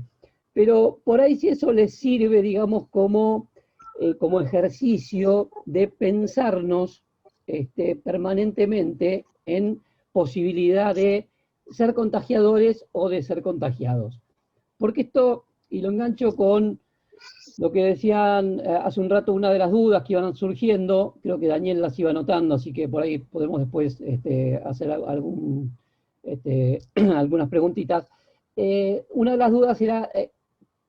Pero por ahí si eso les sirve, digamos, como ejercicio de pensarnos permanentemente en posibilidad de ser contagiadores o de ser contagiados. Porque esto, y lo engancho con lo que decían hace un rato, una de las dudas que iban surgiendo, creo que Daniel las iba anotando, así que por ahí podemos después hacer algunas preguntitas. Una de las dudas era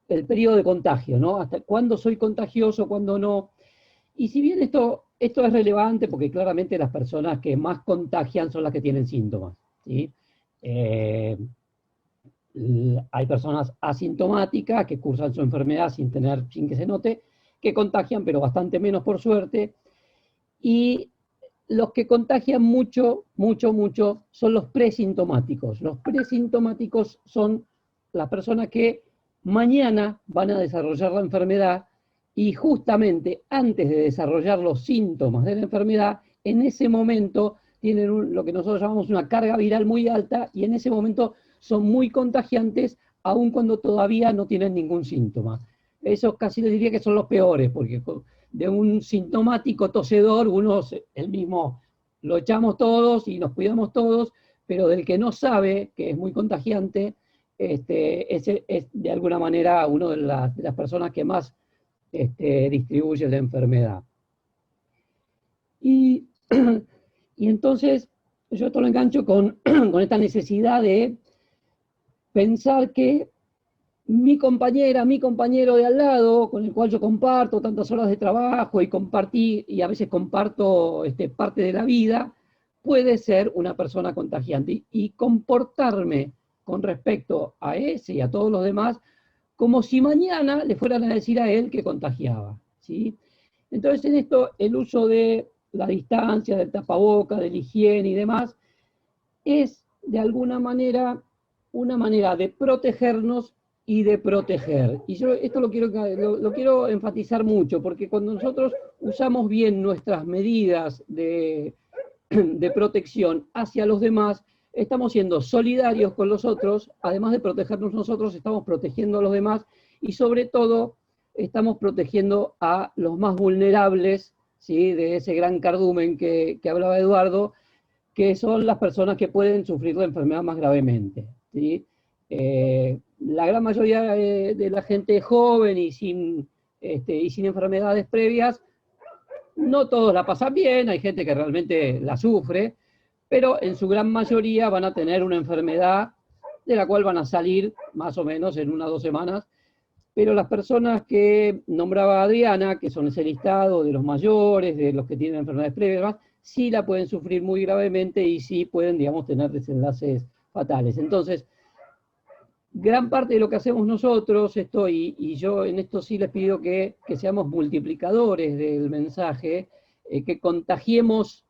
el periodo de contagio, ¿no? ¿Hasta cuándo soy contagioso, cuándo no? Y si bien esto es relevante, porque claramente las personas que más contagian son las que tienen síntomas, ¿sí? Hay personas asintomáticas que cursan su enfermedad sin que se note, que contagian, pero bastante menos por suerte. Y los que contagian mucho, mucho, mucho son los presintomáticos. Los presintomáticos son las personas que mañana van a desarrollar la enfermedad y justamente antes de desarrollar los síntomas de la enfermedad, en ese momento tienen lo que nosotros llamamos una carga viral muy alta y en ese momento son muy contagiantes, aun cuando todavía no tienen ningún síntoma. Esos casi les diría que son los peores, porque de un sintomático tosedor, el mismo lo echamos todos y nos cuidamos todos, pero del que no sabe que es muy contagiante, ese es de alguna manera una de las personas que más distribuye la enfermedad. Y entonces yo esto lo engancho con esta necesidad de pensar que mi compañera, mi compañero de al lado, con el cual yo comparto tantas horas de trabajo y a veces comparto parte de la vida, puede ser una persona contagiante y comportarme con respecto a ese y a todos los demás como si mañana le fueran a decir a él que contagiaba, ¿sí? Entonces en esto el uso de la distancia, del tapaboca, de la higiene y demás, es de alguna manera una manera de protegernos y de proteger. Y yo esto lo quiero enfatizar mucho, porque cuando nosotros usamos bien nuestras medidas de protección hacia los demás, estamos siendo solidarios con los otros, además de protegernos nosotros, estamos protegiendo a los demás y sobre todo estamos protegiendo a los más vulnerables, ¿sí? De ese gran cardumen que hablaba Eduardo, que son las personas que pueden sufrir la enfermedad más gravemente, ¿sí? La gran mayoría de la gente joven y sin enfermedades previas, no todos la pasan bien, hay gente que realmente la sufre, pero en su gran mayoría van a tener una enfermedad de la cual van a salir más o menos en 1 o 2 semanas. Pero las personas que nombraba Adriana, que son ese listado de los mayores, de los que tienen enfermedades previas, sí la pueden sufrir muy gravemente y sí pueden, digamos, tener desenlaces fatales. Entonces, gran parte de lo que hacemos nosotros, y yo en esto sí les pido que seamos multiplicadores del mensaje, que contagiemos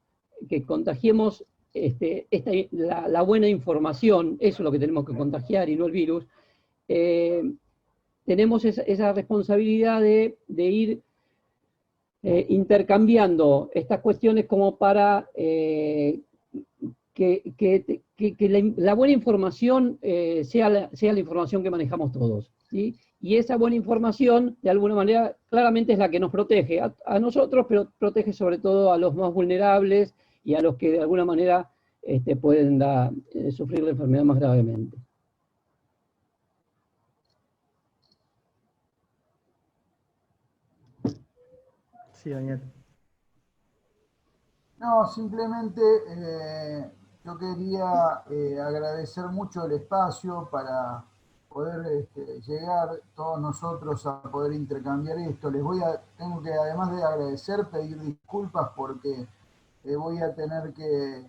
la buena información, eso es lo que tenemos que contagiar y no el virus. Tenemos esa responsabilidad de ir intercambiando estas cuestiones como para que la buena información sea la información que manejamos todos, ¿sí? Y esa buena información, de alguna manera, claramente es la que nos protege a nosotros, pero protege sobre todo a los más vulnerables y a los que de alguna manera pueden sufrir la enfermedad más gravemente. Sí, Daniel. No, simplemente yo quería agradecer mucho el espacio para poder llegar todos nosotros a poder intercambiar esto. Tengo que, además de agradecer, pedir disculpas porque voy a tener que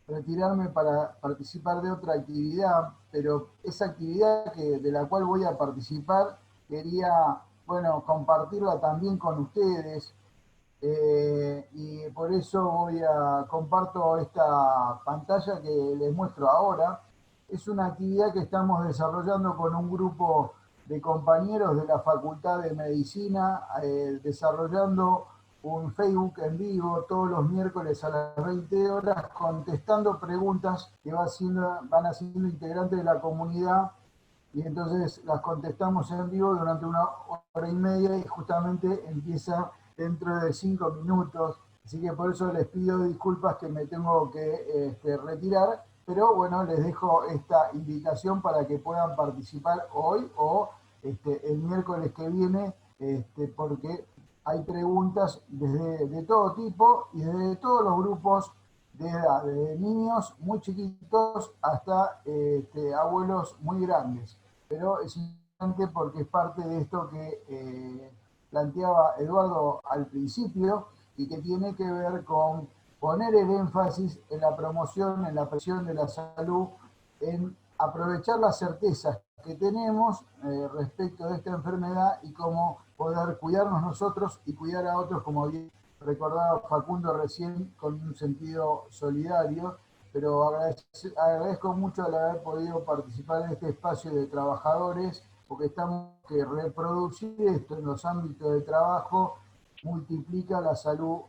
retirarme para participar de otra actividad, pero esa actividad de la cual voy a participar, quería, bueno, compartirla también con ustedes. Y por eso comparto esta pantalla que les muestro ahora. Es una actividad que estamos desarrollando con un grupo de compañeros de la Facultad de Medicina, desarrollando un Facebook en vivo todos los miércoles a las 20 horas, contestando preguntas que van haciendo integrantes de la comunidad, y entonces las contestamos en vivo durante 1 hora y media, y justamente empieza dentro de 5 minutos, así que por eso les pido disculpas que me tengo que retirar, pero bueno, les dejo esta invitación para que puedan participar hoy o el miércoles que viene, porque hay preguntas de todo tipo y de todos los grupos de edad, de niños muy chiquitos hasta abuelos muy grandes, pero es importante porque es parte de esto que planteaba Eduardo al principio y que tiene que ver con poner el énfasis en la promoción, en la presión de la salud, en aprovechar las certezas que tenemos respecto de esta enfermedad y cómo poder cuidarnos nosotros y cuidar a otros, como bien recordaba Facundo recién, con un sentido solidario. Pero agradezco mucho el haber podido participar en este espacio de trabajadores, porque estamos que reproducir esto en los ámbitos de trabajo multiplica la salud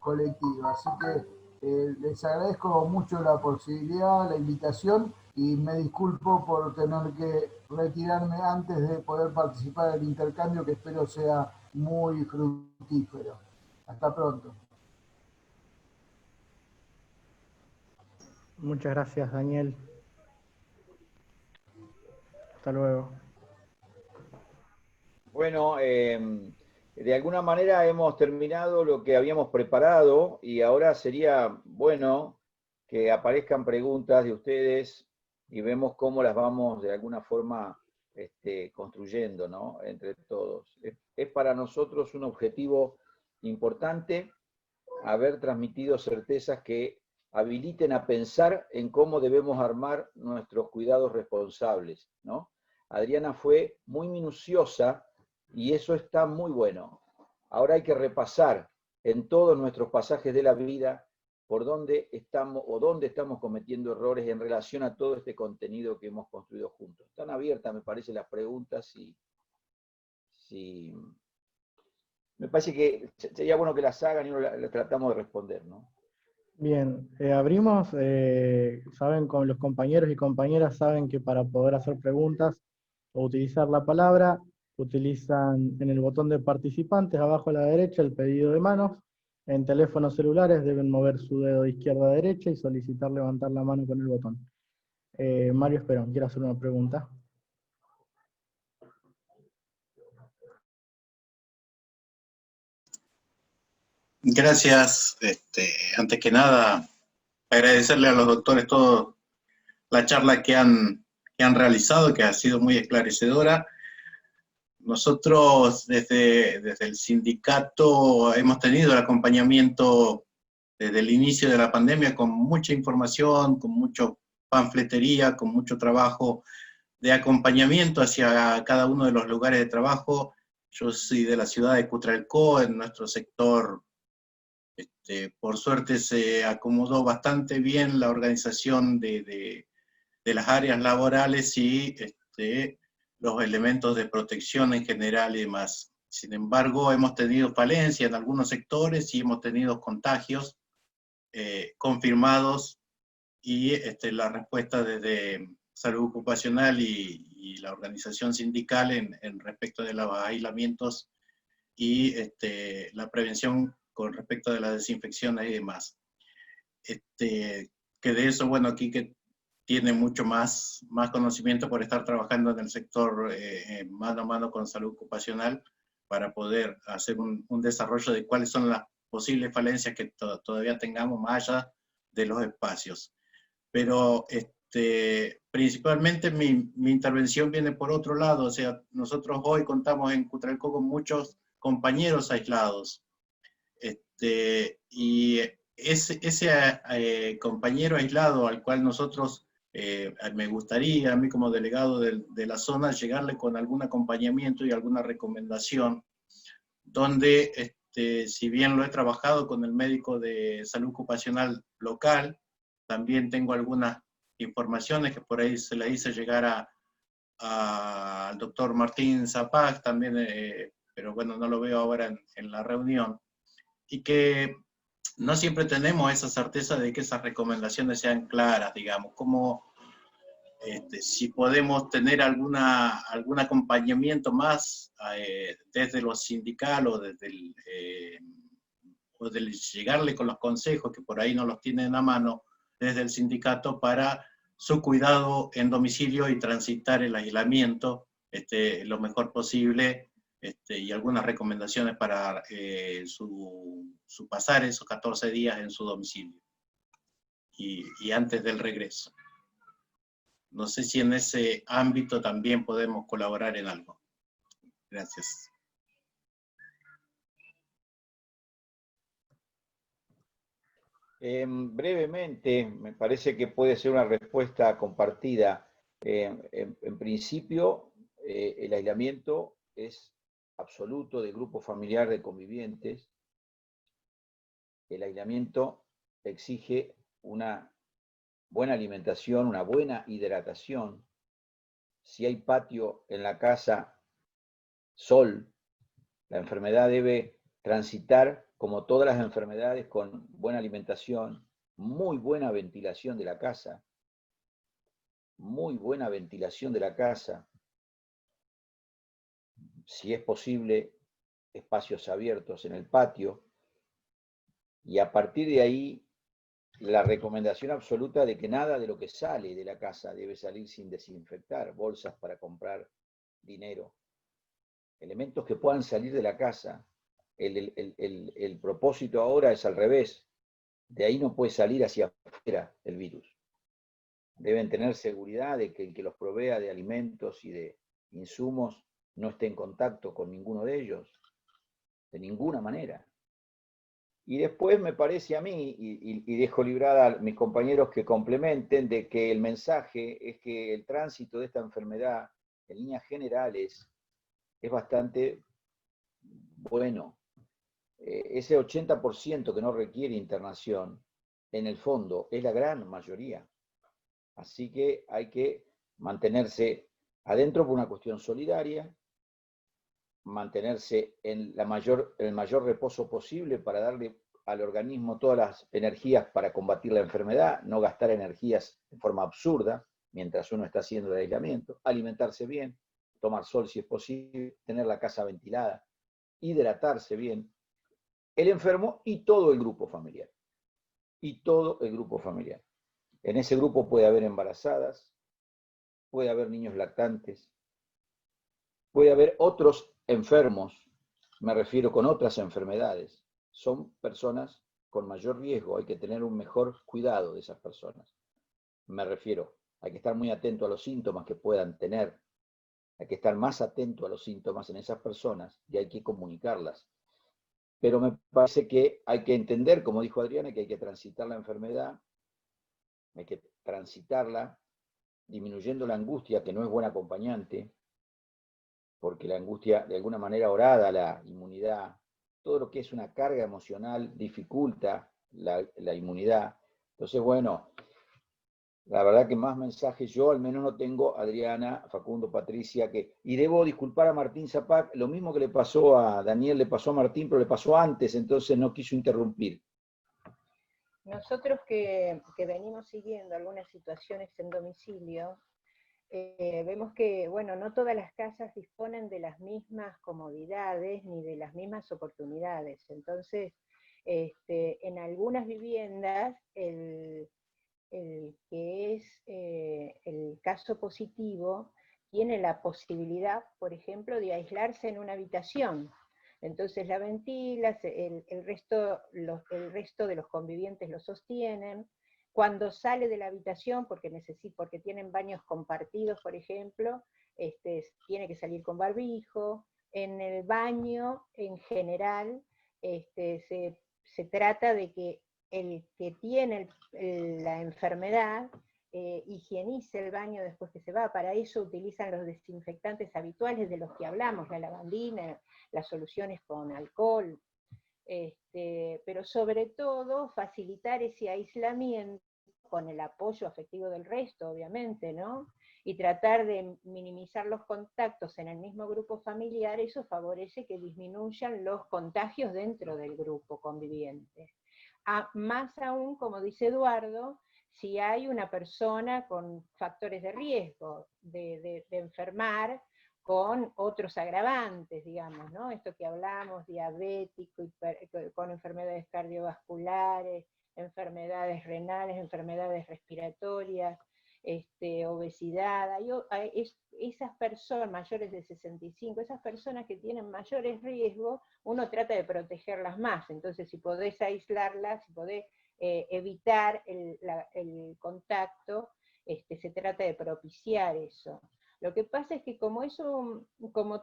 colectiva. Así que les agradezco mucho la posibilidad, la invitación, y me disculpo por tener que retirarme antes de poder participar del intercambio, que espero sea muy fructífero. Hasta pronto. Muchas gracias, Daniel. Hasta luego. Bueno, de alguna manera hemos terminado lo que habíamos preparado y ahora sería bueno que aparezcan preguntas de ustedes y vemos cómo las vamos de alguna forma construyendo, ¿no? Entre todos. Es para nosotros un objetivo importante haber transmitido certezas que habiliten a pensar en cómo debemos armar nuestros cuidados responsables, ¿no? Adriana fue muy minuciosa y eso está muy bueno. Ahora hay que repasar en todos nuestros pasajes de la vida por dónde estamos o dónde estamos cometiendo errores en relación a todo este contenido que hemos construido juntos. Están abiertas, me parece, las preguntas y me parece que sería bueno que las hagan y uno las tratamos de responder, ¿no? Bien, abrimos, saben, con los compañeros y compañeras saben que para poder hacer preguntas o utilizar la palabra, utilizan en el botón de participantes, abajo a la derecha, el pedido de manos. En teléfonos celulares deben mover su dedo de izquierda a derecha y solicitar levantar la mano con el botón. Mario Esperón, ¿quiere hacer una pregunta? Gracias. Antes que nada, agradecerle a los doctores toda la charla que han realizado, que ha sido muy esclarecedora. Nosotros desde el sindicato hemos tenido el acompañamiento desde el inicio de la pandemia con mucha información, con mucha panfletería, con mucho trabajo de acompañamiento hacia cada uno de los lugares de trabajo. Yo soy de la ciudad de Cutralcó, en nuestro sector, por suerte se acomodó bastante bien la organización de las áreas laborales y los elementos de protección en general y demás. Sin embargo, hemos tenido falencia en algunos sectores y hemos tenido contagios confirmados, y la respuesta desde salud ocupacional y la organización sindical en respecto de los aislamientos y la prevención con respecto de las desinfecciones y demás. Que de eso, bueno, aquí que tiene mucho más conocimiento por estar trabajando en el sector mano a mano con salud ocupacional, para poder hacer un desarrollo de cuáles son las posibles falencias que todavía tengamos más allá de los espacios. Pero principalmente mi intervención viene por otro lado. O sea, nosotros hoy contamos en Cutralcó con muchos compañeros aislados, y ese compañero aislado al cual nosotros, me gustaría a mí como delegado de la zona, llegarle con algún acompañamiento y alguna recomendación, donde si bien lo he trabajado con el médico de salud ocupacional local, también tengo algunas informaciones que por ahí se las hice llegar al doctor Martín Zapag también, pero bueno, no lo veo ahora en la reunión, y que no siempre tenemos esa certeza de que esas recomendaciones sean claras, digamos, como si podemos tener algún acompañamiento más desde lo sindical o o del llegarle con los consejos, que por ahí no los tienen a mano, desde el sindicato, para su cuidado en domicilio y transitar el aislamiento lo mejor posible, y algunas recomendaciones para su pasar esos 14 días en su domicilio y antes del regreso. No sé si en ese ámbito también podemos colaborar en algo. Gracias. Brevemente, me parece que puede ser una respuesta compartida. En principio, el aislamiento es absoluto del grupo familiar de convivientes. El aislamiento exige una buena alimentación, una buena hidratación. Si hay patio en la casa, sol, la enfermedad debe transitar, como todas las enfermedades, con buena alimentación, muy buena ventilación de la casa, muy buena ventilación de la casa, si es posible, espacios abiertos en el patio, y a partir de ahí, la recomendación absoluta de que nada de lo que sale de la casa debe salir sin desinfectar: bolsas para comprar dinero, elementos que puedan salir de la casa. El propósito ahora es al revés. De ahí no puede salir hacia afuera el virus. Deben tener seguridad de que el que los provea de alimentos y de insumos no esté en contacto con ninguno de ellos, de ninguna manera. Y después me parece a mí, y dejo librada a mis compañeros que complementen, de que el mensaje es que el tránsito de esta enfermedad, en líneas generales, es bastante bueno. Ese 80% que no requiere internación, en el fondo, es la gran mayoría. Así que hay que mantenerse adentro por una cuestión solidaria, mantenerse en el mayor reposo posible para darle al organismo todas las energías para combatir la enfermedad, no gastar energías de forma absurda mientras uno está haciendo el aislamiento, alimentarse bien, tomar sol si es posible, tener la casa ventilada, hidratarse bien, el enfermo y todo el grupo familiar. Y todo el grupo familiar. En ese grupo puede haber embarazadas, puede haber niños lactantes, puede haber otros enfermos, me refiero con otras enfermedades. Son personas con mayor riesgo, hay que tener un mejor cuidado de esas personas. Me refiero, hay que estar muy atento a los síntomas que puedan tener, hay que estar más atento a los síntomas en esas personas y hay que comunicarlas. Pero me parece que hay que entender, como dijo Adriana, que hay que transitar la enfermedad, hay que transitarla disminuyendo la angustia, que no es buen acompañante, porque la angustia, de alguna manera, orada la inmunidad, todo lo que es una carga emocional dificulta la inmunidad. Entonces, bueno, la verdad que más mensajes yo al menos no tengo, Adriana, Facundo, Patricia, y debo disculpar a Martín Zapac, lo mismo que le pasó a Daniel, le pasó a Martín, pero le pasó antes, entonces no quiso interrumpir. Nosotros que venimos siguiendo algunas situaciones en domicilio, vemos que, bueno, no todas las casas disponen de las mismas comodidades ni de las mismas oportunidades. Entonces, en algunas viviendas, el que es el caso positivo tiene la posibilidad, por ejemplo, de aislarse en una habitación. Entonces la ventila, el resto de los convivientes lo sostienen. Cuando sale de la habitación, porque tienen baños compartidos, por ejemplo, tiene que salir con barbijo. En el baño, en general, se trata de que el que tiene la enfermedad higienice el baño después que se va. Para eso utilizan los desinfectantes habituales de los que hablamos, la lavandina, las soluciones con alcohol, pero sobre todo facilitar ese aislamiento con el apoyo afectivo del resto, obviamente, ¿no? Y tratar de minimizar los contactos en el mismo grupo familiar. Eso favorece que disminuyan los contagios dentro del grupo conviviente. Más aún, como dice Eduardo, si hay una persona con factores de riesgo de enfermar con otros agravantes, digamos, ¿no? Esto que hablamos, diabético, con enfermedades cardiovasculares, enfermedades renales, enfermedades respiratorias, obesidad. Esas personas mayores de 65, esas personas que tienen mayores riesgos, uno trata de protegerlas más. Entonces, si podés aislarlas, si podés evitar el contacto, se trata de propiciar eso. Lo que pasa es que como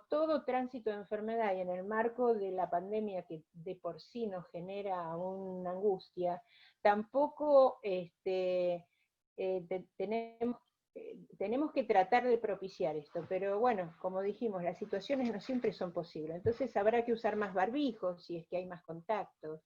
todo tránsito de enfermedad y en el marco de la pandemia que de por sí nos genera una angustia, tampoco tenemos que tratar de propiciar esto, pero bueno, como dijimos, las situaciones no siempre son posibles, entonces habrá que usar más barbijos si es que hay más contactos.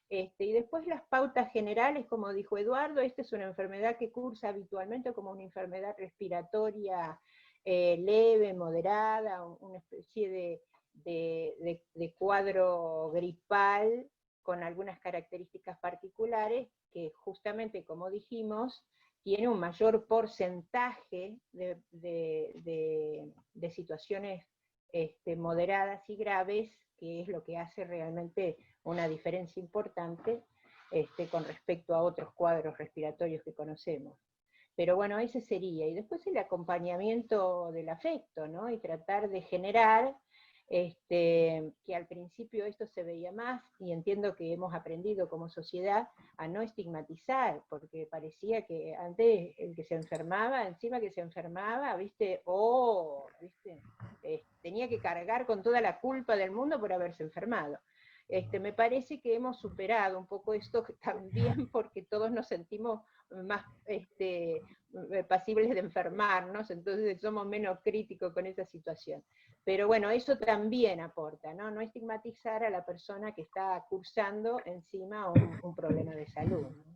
Y después las pautas generales, como dijo Eduardo, esta es una enfermedad que cursa habitualmente como una enfermedad respiratoria leve, moderada, una especie de cuadro gripal con algunas características particulares que justamente, como dijimos, tiene un mayor porcentaje de situaciones moderadas y graves, que es lo que hace realmente una diferencia importante con respecto a otros cuadros respiratorios que conocemos. Pero bueno, ese sería. Y después el acompañamiento del afecto, ¿no? Y tratar de generar, que al principio esto se veía más, y entiendo que hemos aprendido como sociedad a no estigmatizar, porque parecía que antes el que se enfermaba, encima que se enfermaba, ¿viste? Tenía que cargar con toda la culpa del mundo por haberse enfermado. Me parece que hemos superado un poco esto también porque todos nos sentimos más pasibles de enfermarnos, entonces somos menos críticos con esa situación. Pero bueno, eso también aporta, ¿no? No estigmatizar a la persona que está cursando encima un problema de salud, ¿no?